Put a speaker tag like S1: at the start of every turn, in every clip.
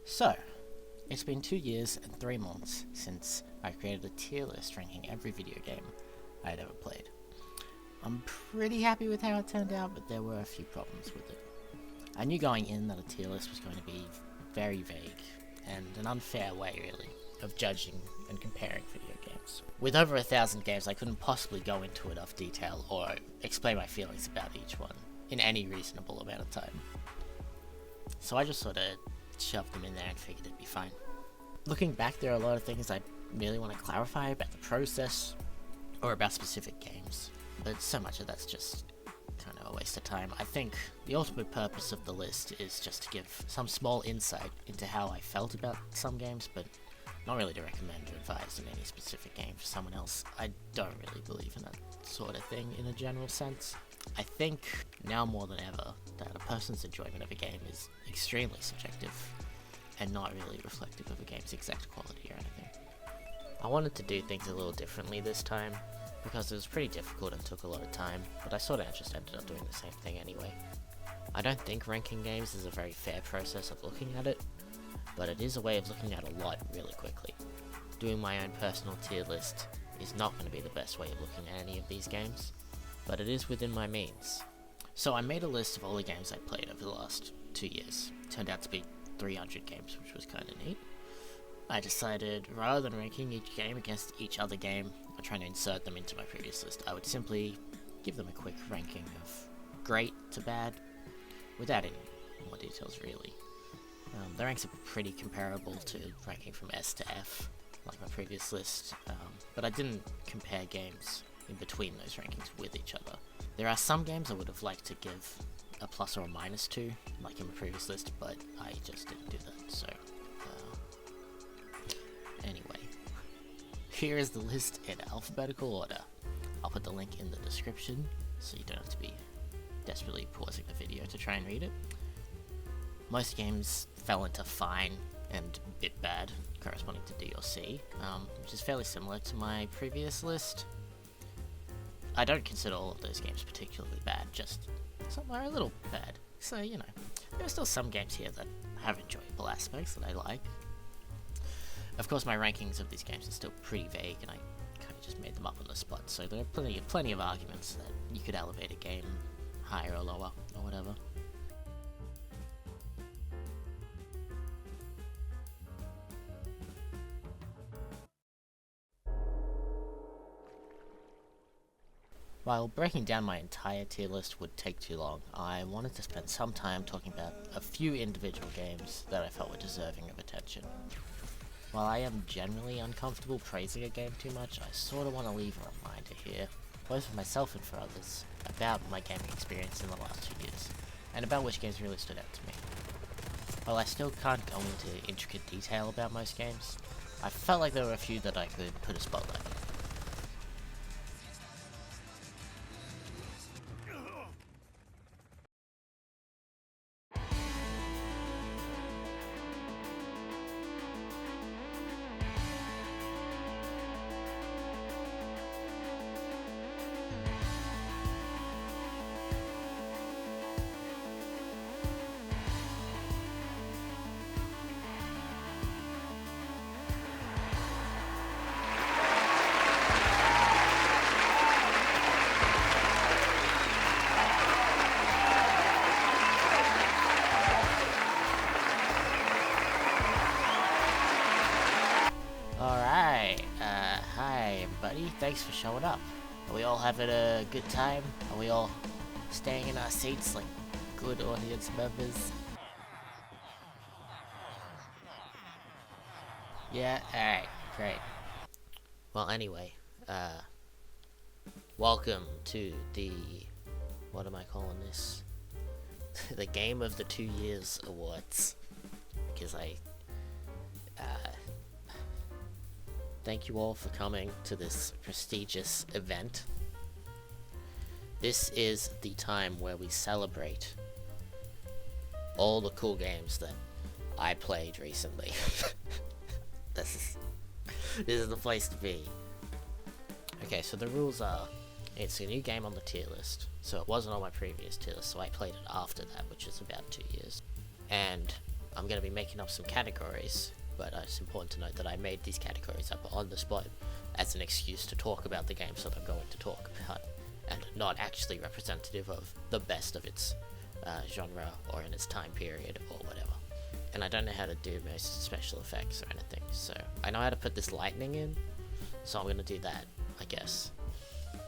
S1: So, it's been 2 years and 3 months since I created a tier list ranking every video game I had ever played. I'm pretty happy with how it turned out, but there were a few problems with it. I knew going in that a tier list was going to be very vague, and an unfair way, really, of judging and comparing video games. With over 1,000 games, I couldn't possibly go into enough detail or explain my feelings about each one in any reasonable amount of time. So I just sort of shoved them in there and figured it'd be fine. Looking back, there are a lot of things I really want to clarify about the process or about specific games, but so much of that's just kind of a waste of time. I think the ultimate purpose of the list is just to give some small insight into how I felt about some games, but not really to recommend or advise in any specific game for someone else. I don't really believe in that sort of thing in a general sense. I think now more than ever that a person's enjoyment of a game is extremely subjective and not really reflective of a game's exact quality or anything. I wanted to do things a little differently this time because it was pretty difficult and took a lot of time, but I sort of just ended up doing the same thing anyway. I don't think ranking games is a very fair process of looking at it, but it is a way of looking at a lot really quickly. Doing my own personal tier list is not going to be the best way of looking at any of these games, but it is within my means. So I made a list of all the games I played over the last 2 years. It turned out to be 300 games, which was kind of neat. I decided, rather than ranking each game against each other game or trying to insert them into my previous list, I would simply give them a quick ranking of great to bad, without any more details really. The ranks are pretty comparable to ranking from S to F, like my previous list, but I didn't compare games in between those rankings with each other. There are some games I would have liked to give a plus or a minus to, like in my previous list, but I just didn't do that, so anyway. Here is the list in alphabetical order. I'll put the link in the description, so you don't have to be desperately pausing the video to try and read it. Most games fell into fine and bit bad, corresponding to D or C, which is fairly similar to my previous list. I don't consider all of those games particularly bad, just some are a little bad. So, you know, there are still some games here that have enjoyable aspects that I like. Of course, my rankings of these games are still pretty vague, and I kind of just made them up on the spot, so there are plenty of arguments that you could elevate a game higher or lower, or whatever. While breaking down my entire tier list would take too long, I wanted to spend some time talking about a few individual games that I felt were deserving of attention. While I am generally uncomfortable praising a game too much, I sort of want to leave a reminder here, both for myself and for others, about my gaming experience in the last 2 years, and about which games really stood out to me. While I still can't go into intricate detail about most games, I felt like there were a few that I could put a spotlight on. Hi everybody, thanks for showing up. Are we all having a good time? Are we all staying in our seats like good audience members? Yeah, alright, great. Well, anyway, welcome to the, what am I calling this? The Game of the 2 Years Awards. Because thank you all for coming to this prestigious event. This is the time where we celebrate all the cool games that I played recently. This is the place to be. Okay, so the rules are, it's a new game on the tier list, so it wasn't on my previous tier list, so I played it after that, which is about 2 years. And
S2: I'm going to be making up some categories, but it's important to note that I made these categories up on the spot as an excuse to talk about the games that I'm going to talk about, and not actually representative of the best of its genre or in its time period or whatever. And I don't know how to do most special effects or anything, so I know how to put this lightning in, so I'm going to do that, I guess,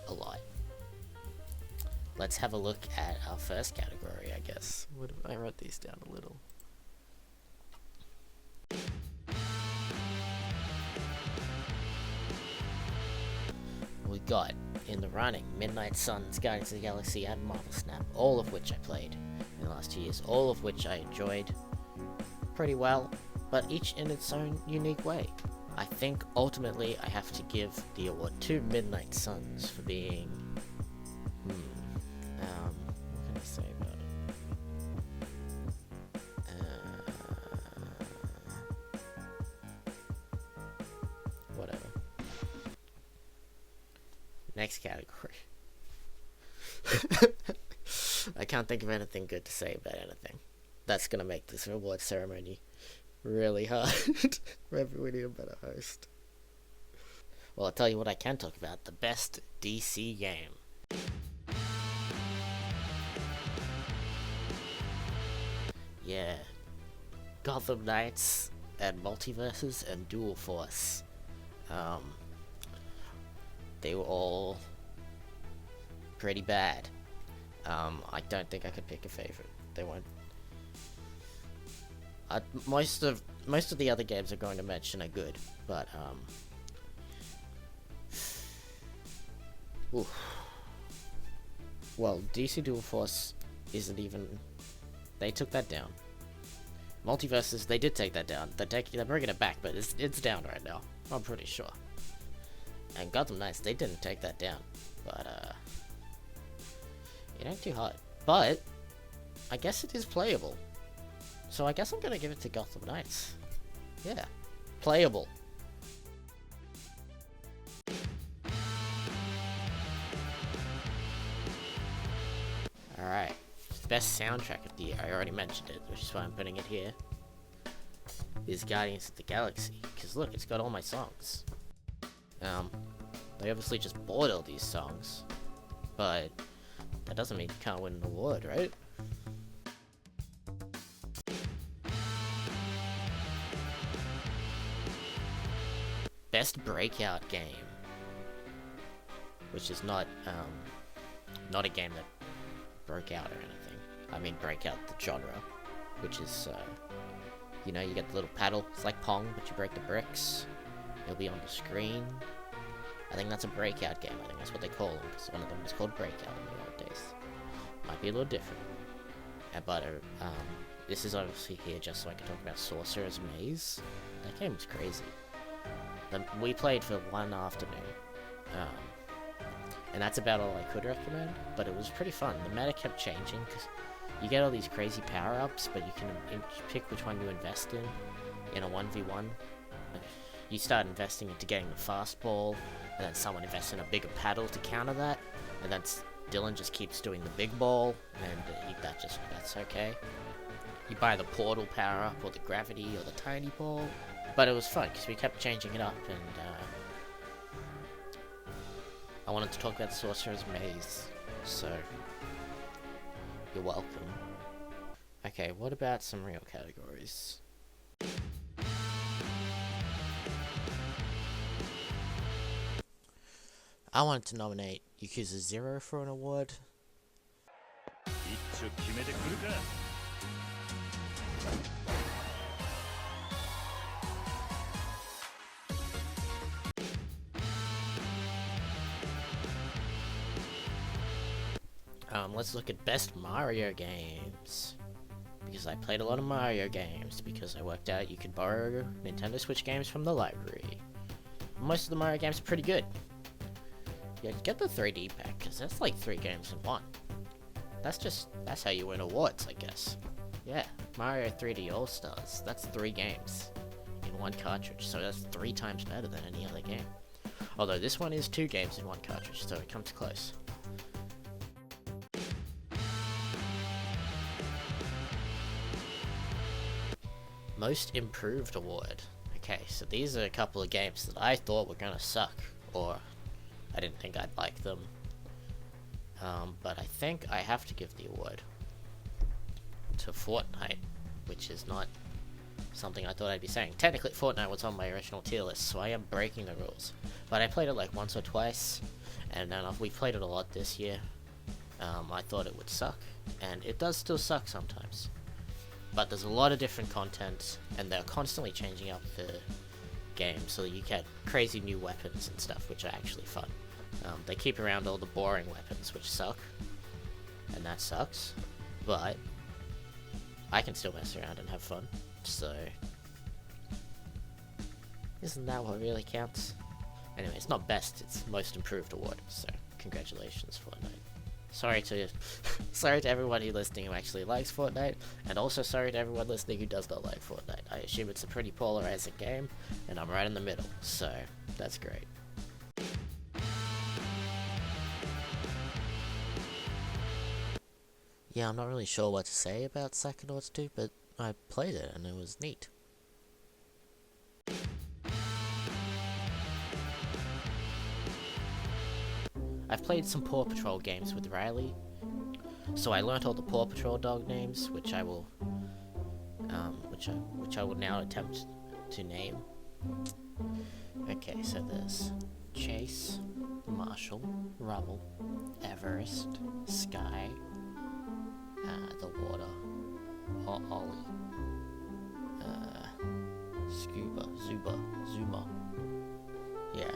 S2: a lot. Let's have a look at our first category, I guess. I wrote these down a little. We got in the running Midnight Suns, Guardians of the Galaxy, and Marvel Snap, all of which I played in the last 2 years, all of which I enjoyed pretty well, but each in its own unique way. I think ultimately I have to give the award to Midnight Suns for being what can I say about it? Whatever. Next category. I can't think of anything good to say about anything. That's gonna make this reward ceremony really hard for everybody a better host. Well, I'll tell you what I can talk about. The best DC game. Yeah. Gotham Knights and Multiverses and Dual Force. They were all pretty bad. I don't think I could pick a favorite. They weren't. Most of the other games I'm going to mention are good, but well, DC Dual Force isn't even. They took that down. Multiverses, they did take that down. They're bringing it back, but it's down right now. I'm pretty sure. And Gotham Knights, they didn't take that down, but it ain't too hard. But I guess it is playable. So I guess I'm gonna give it to Gotham Knights. Yeah, playable. Alright, best soundtrack of the year, I already mentioned it, which is why I'm putting it here, is Guardians of the Galaxy, because look, it's got all my songs. They obviously just bought all these songs, but that doesn't mean you can't win an award, right? Best breakout game, which is not a game that broke out or anything. I mean break out the genre, which is, you know, you get the little paddle, it's like Pong, but you break the bricks, it'll be on the screen. I think that's a breakout game, I think that's what they call them, because one of them was called Breakout in the old days. Might be a little different. But this is obviously here just so I can talk about Sorcerer's Maze. That game was crazy. We played for one afternoon, and that's about all I could recommend, but it was pretty fun. The meta kept changing, because you get all these crazy power-ups, but you can pick which one you invest in a 1v1. You start investing into getting the fast ball, and then someone invests in a bigger paddle to counter that, and then Dylan just keeps doing the big ball, and that's okay. You buy the portal power-up, or the gravity, or the tiny ball. But it was fun, because we kept changing it up, and I wanted to talk about Sorcerer's Maze, so you're welcome. Okay, what about some real categories? I wanted to nominate Yakuza 0 for an award. Let's look at best Mario games, because I played a lot of Mario games, because I worked out you could borrow Nintendo Switch games from the library. Most of the Mario games are pretty good. Yeah, get the 3D pack, because that's like 3 games in one. That's how you win awards, I guess. Yeah, Mario 3D All-Stars, that's 3 games in one cartridge, so that's 3 times better than any other game. Although this one is 2 games in one cartridge, so it comes close. Most Improved Award. Okay, so these are a couple of games that I thought were gonna suck, or I didn't think I'd like them. But I think I have to give the award to Fortnite, which is not something I thought I'd be saying. Technically, Fortnite was on my original tier list, so I am breaking the rules. But I played it like once or twice, and then we played it a lot this year. I thought it would suck, and it does still suck sometimes. But there's a lot of different content, and they're constantly changing up the game, so you get crazy new weapons and stuff, which are actually fun. They keep around all the boring weapons, which suck, and that sucks, but I can still mess around and have fun, so isn't that what really counts? Anyway, it's not best, it's Most Improved Award, so congratulations, Fortnite. Sorry to everyone listening who actually likes Fortnite, and also sorry to everyone listening who does not like Fortnite. I assume it's a pretty polarizing game, and I'm right in the middle, so that's great. Yeah, I'm not really sure what to say about Psychonauts 2, but I played it and it was neat. I've played some Paw Patrol games with Riley, so I learnt all the Paw Patrol dog names, which I will now attempt to name. Okay, so there's Chase, Marshall, Rubble, Everest, Sky, the water, Ollie, Scuba, Zuma, yeah,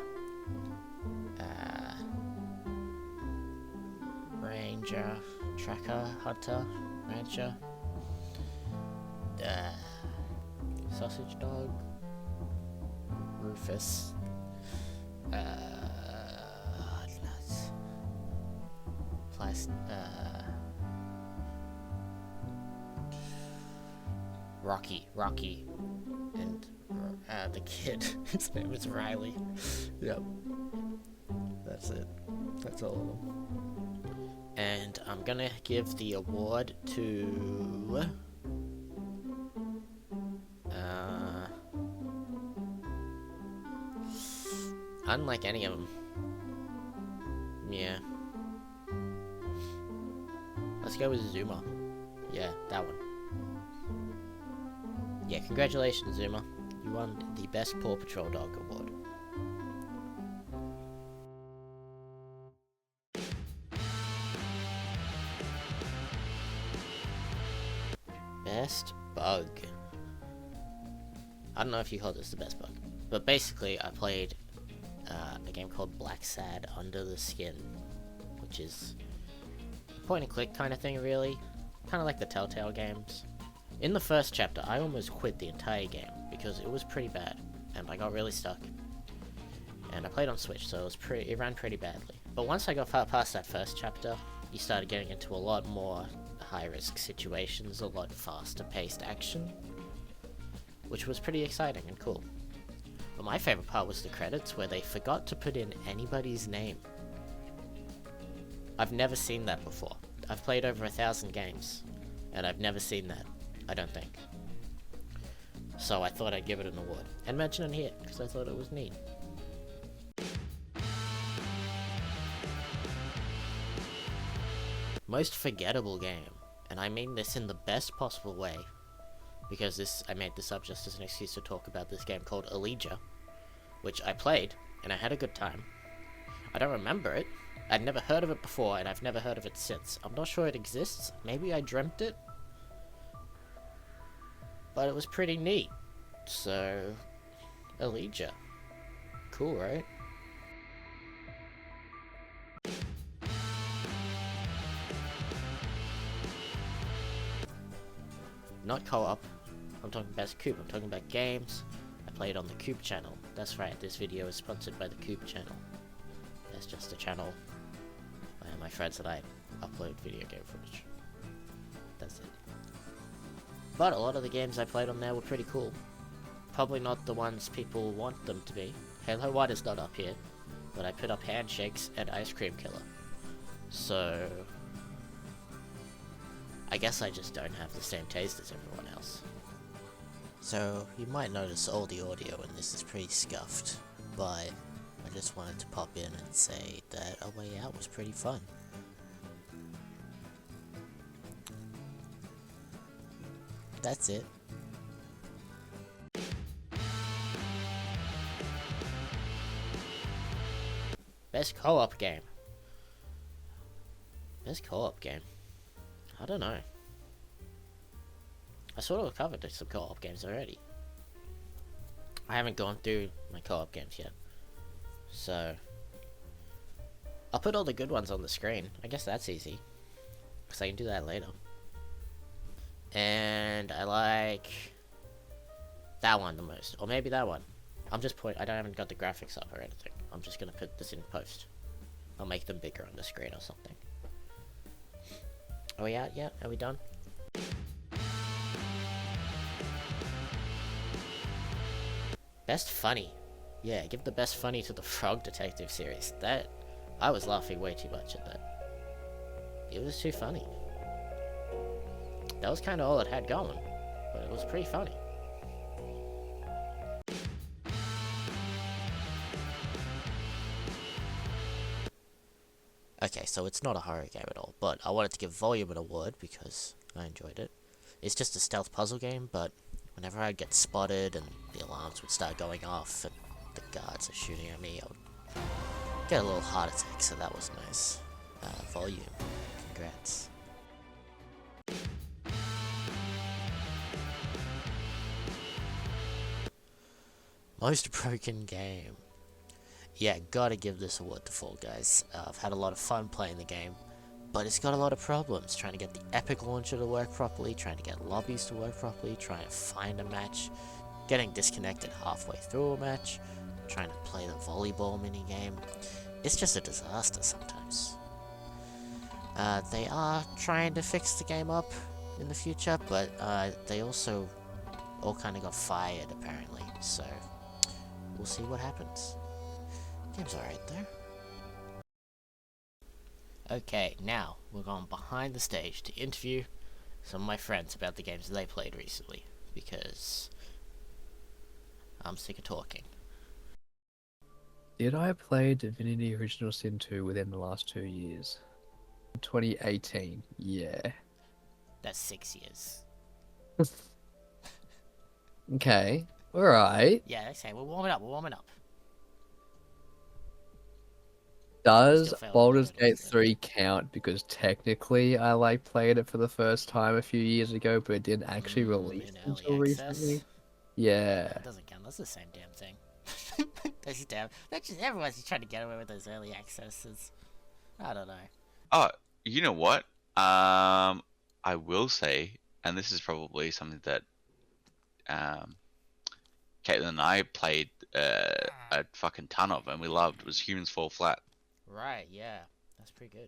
S2: Ranger, Tracker, Hunter, Rancher, Sausage Dog, Rufus, Rocky, and the kid. His name is Riley. Yep. That's it. That's all of them. And I'm gonna give the award to unlike any of them. Yeah. Let's go with Zuma. Yeah, that one. Yeah, congratulations, Zuma. You won the Best Paw Patrol Dog Award. Best Bug. I don't know if you call this the best bug, but basically I played a game called Black Sad Under the Skin, which is a point and click kind of thing, really. Kind of like the Telltale games. In the first chapter, I almost quit the entire game because it was pretty bad, and I got really stuck. And I played on Switch, so it ran pretty badly. But once I got far past that first chapter, you started getting into a lot more high-risk situations, a lot faster-paced action, which was pretty exciting and cool. But my favorite part was the credits, where they forgot to put in anybody's name. I've never seen that before. I've played over 1,000 games, and I've never seen that, I don't think. So I thought I'd give it an award, and mention it here, because I thought it was neat. Most forgettable game, and I mean this in the best possible way, because I made this up just as an excuse to talk about this game called Elijah, which I played, and I had a good time. I don't remember it. I'd never heard of it before, and I've never heard of it since. I'm not sure it exists. Maybe I dreamt it. But it was pretty neat. So, Elijah. Cool, right? Not co-op. I'm talking about Coop. I'm talking about games. I play it on the Coop channel. That's right, this video is sponsored by the Coop channel. That's just a channel where my friends and I upload video game footage. That's it. But a lot of the games I played on there were pretty cool. Probably not the ones people want them to be. Halo 1 is not up here, but I put up Handshakes and Ice Cream Killer. So I guess I just don't have the same taste as everyone else.
S1: So, you might notice all the audio in this is pretty scuffed, but I just wanted to pop in and say that A Way Out was pretty fun. That's it.
S2: Best co-op game. Best co-op game. I don't know. I sort of covered some co-op games already. I haven't gone through my co-op games yet. So, I'll put all the good ones on the screen. I guess that's easy. Because I can do that later. And I like that one the most. Or maybe that one. I haven't got the graphics up or anything. I'm just gonna put this in post. I'll make them bigger on the screen or something. Are we out yet? Are we done? Best funny. Yeah, give the best funny to the Frog Detective series. I was laughing way too much at that. It was too funny. That was kind of all it had going, but it was pretty funny.
S1: Okay, so it's not a horror game at all, but I wanted to give Volume an award because I enjoyed it. It's just a stealth puzzle game, but whenever I'd get spotted and the alarms would start going off and the guards are shooting at me, I would get a little heart attack, so that was nice. Volume, congrats. Most broken game. Yeah, gotta give this award to Fall Guys. I've had a lot of fun playing the game, but it's got a lot of problems. Trying to get the Epic launcher to work properly, trying to get lobbies to work properly, trying to find a match, getting disconnected halfway through a match, trying to play the volleyball minigame. It's just a disaster sometimes. They are trying to fix the game up in the future, but they also all kind of got fired apparently, so we'll see what happens. Game's alright there.
S2: Okay, now we're going behind the stage to interview some of my friends about the games they played recently, because I'm sick of talking.
S3: Did I play Divinity Original Sin 2 within the last 2 years? 2018, yeah.
S2: That's 6 years.
S3: Okay, alright.
S2: Yeah, okay, we're warming up.
S3: Does
S2: Still failed
S3: Baldur's
S2: Divinity,
S3: Gate
S2: so-
S3: 3 count? Because technically I played it for the first time a few years ago, but it didn't actually release
S2: in early
S3: until
S2: access?
S3: recently. Yeah.
S2: That doesn't count, that's the same damn thing. Everyone's just trying to get away with those early accesses. I don't know.
S4: Oh, you know what? I will say, and this is probably something that Caitlin and I played a fucking ton of, and we loved, was Humans Fall Flat.
S2: Right, yeah. That's pretty good.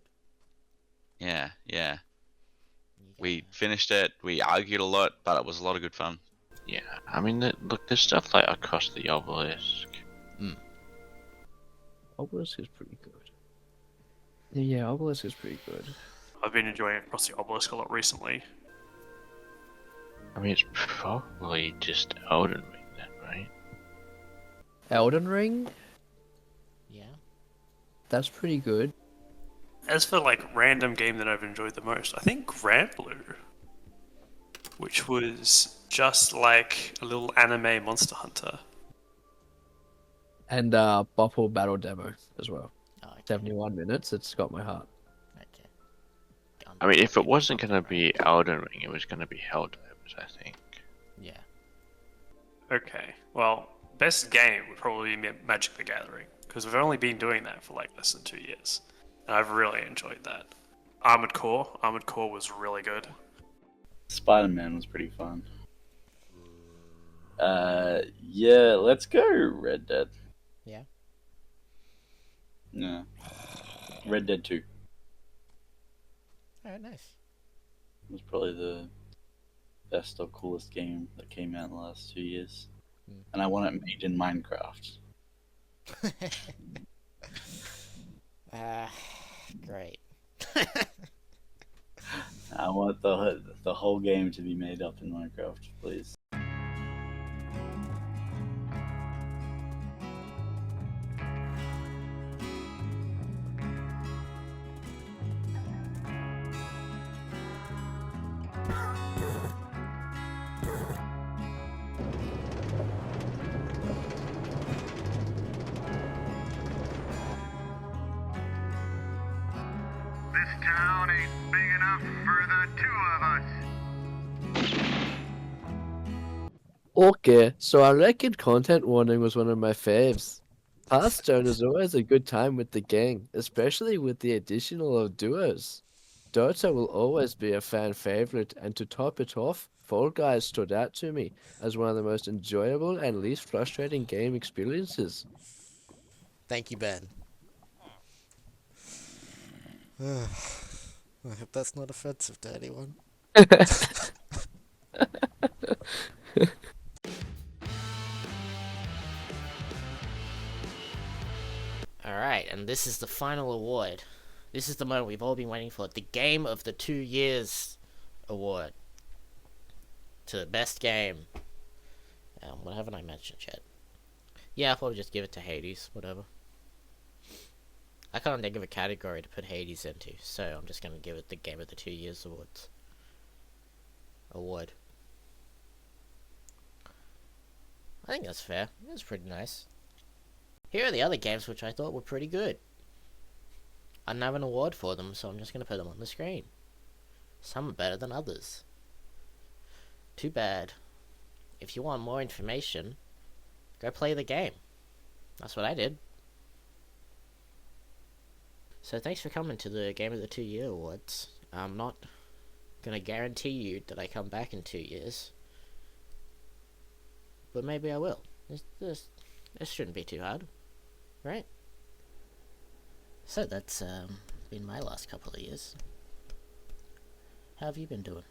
S4: Yeah, yeah.
S2: You
S4: We
S2: gotta-
S4: finished it. We argued a lot, but it was a lot of good fun.
S5: Yeah, I mean, look, there's stuff like Across the Obelisk.
S3: Obelisk is pretty good. Yeah, Obelisk is pretty good.
S6: I've been enjoying Across the Obelisk a lot recently.
S5: I mean, it's probably just Elden Ring then, right?
S3: Elden Ring?
S2: Yeah.
S3: That's pretty good.
S6: As for like random game that I've enjoyed the most, I think Grand Blue, which was just like a little anime Monster Hunter.
S3: And Bopple Battle Demo as well.
S2: Oh, okay.
S3: 71 minutes, it's got my heart.
S2: Okay.
S5: I mean, if it wasn't gonna be Elden Ring, it was gonna be Helldivers, I think.
S2: Yeah.
S6: Okay, well, best game would probably be Magic the Gathering, because we've only been doing that for like less than 2 years. And I've really enjoyed that. Armored Core was really good.
S7: Spider-Man was pretty fun. Yeah, let's go Red Dead.
S2: Yeah.
S7: Yeah. Red Dead 2
S2: Alright, nice.
S7: was probably the best or coolest game that came out in the last 2 years. And I want it made in Minecraft.
S2: Great.
S7: I want the whole game to be made up in Minecraft, please.
S8: town ain't big enough for the two of us.
S3: Okay, so I reckon content warning was one of my faves. Hearthstone is always a good time with the gang, especially with the additional of duos. Dota will always be a fan favorite, and to top it off, Fall Guys stood out to me as one of the most enjoyable and least frustrating game experiences.
S2: Thank you, Ben. I hope that's not offensive to anyone. Alright, and this is the final award. This is the moment we've all been waiting for. The Game of the 2 Years award. To the best game. What haven't I mentioned yet? Yeah, I'll probably just give it to Hades, whatever. I can't think of a category to put Hades into, so I'm just going to give it the Game of the 2 Years award. I think that's fair. That's pretty nice. Here are the other games which I thought were pretty good. I don't have an award for them, so I'm just going to put them on the screen. Some are better than others. Too bad. If you want more information, go play the game. That's what I did. So thanks for coming to the Game of the 2 Year Awards. I'm not going to guarantee you that I come back in 2 years. But maybe I will. This shouldn't be too hard. Right? So that's been my last couple of years. How have you been doing?